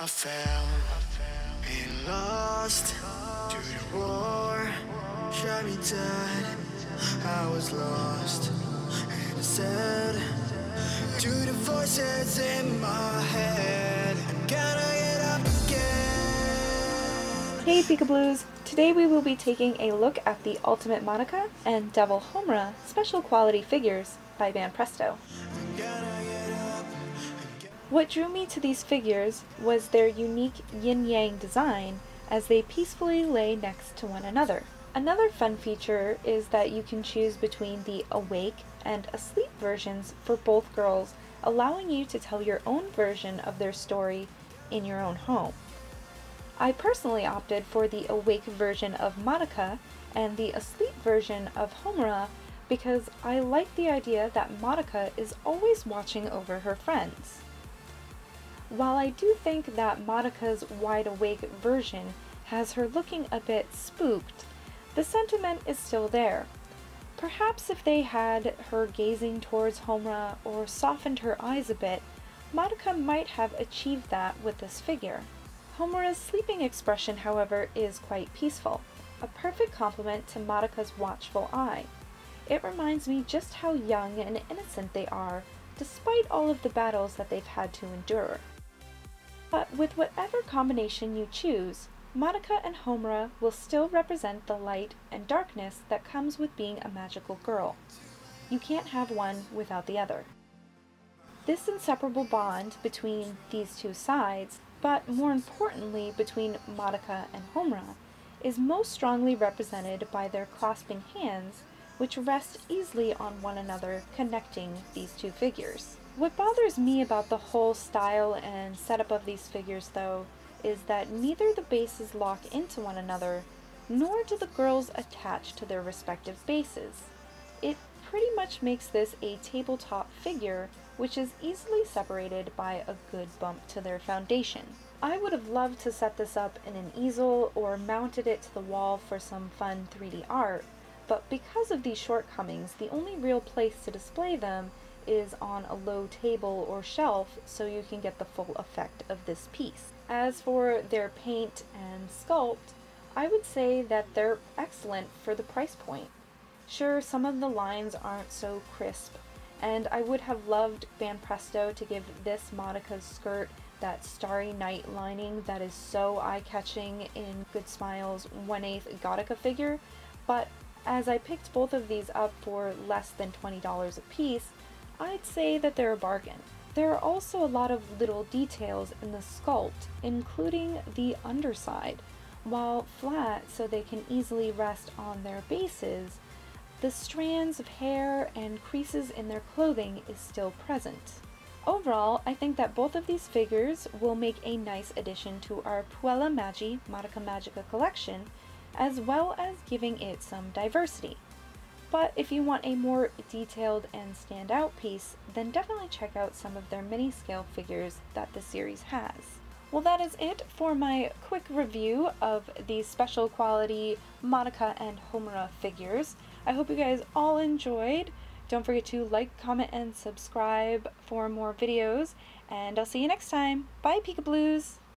I fell and lost to the war, shot me dead. I was lost and sad to the voices in my head. I'm gonna get up again. Hey Peekabloos! Today we will be taking a look at the Ultimate Madoka and Devil Homura special quality figures by Banpresto. What drew me to these figures was their unique yin-yang design as they peacefully lay next to one another. Another fun feature is that you can choose between the awake and asleep versions for both girls, allowing you to tell your own version of their story in your own home. I personally opted for the awake version of Madoka and the asleep version of Homura because I like the idea that Madoka is always watching over her friends. While I do think that Madoka's wide-awake version has her looking a bit spooked, the sentiment is still there. Perhaps if they had her gazing towards Homura or softened her eyes a bit, Madoka might have achieved that with this figure. Homura's sleeping expression, however, is quite peaceful, a perfect complement to Madoka's watchful eye. It reminds me just how young and innocent they are, despite all of the battles that they've had to endure. But with whatever combination you choose, Madoka and Homura will still represent the light and darkness that comes with being a magical girl. You can't have one without the other. This inseparable bond between these two sides, but more importantly between Madoka and Homura, is most strongly represented by their clasping hands, which rest easily on one another, connecting these two figures. What bothers me about the whole style and setup of these figures, though, is that neither the bases lock into one another, nor do the girls attach to their respective bases. It pretty much makes this a tabletop figure, which is easily separated by a good bump to their foundation. I would have loved to set this up in an easel or mounted it to the wall for some fun 3D art, but because of these shortcomings, the only real place to display them is on a low table or shelf so you can get the full effect of this piece. As for their paint and sculpt, I would say that they're excellent for the price point. Sure, some of the lines aren't so crisp, and I would have loved Banpresto to give this Madoka's skirt that starry night lining that is so eye-catching in Good Smile's 1/8 Gothica figure, but as I picked both of these up for less than $20 a piece, I'd say that they're a bargain. There are also a lot of little details in the sculpt, including the underside. While flat so they can easily rest on their bases, the strands of hair and creases in their clothing is still present. Overall, I think that both of these figures will make a nice addition to our Puella Magi Madoka Magica collection, as well as giving it some diversity. But if you want a more detailed and standout piece, then definitely check out some of their mini-scale figures that the series has. Well, that is it for my quick review of these special quality Madoka and Homura figures. I hope you guys all enjoyed. Don't forget to like, comment, and subscribe for more videos, and I'll see you next time. Bye, Peekabloos!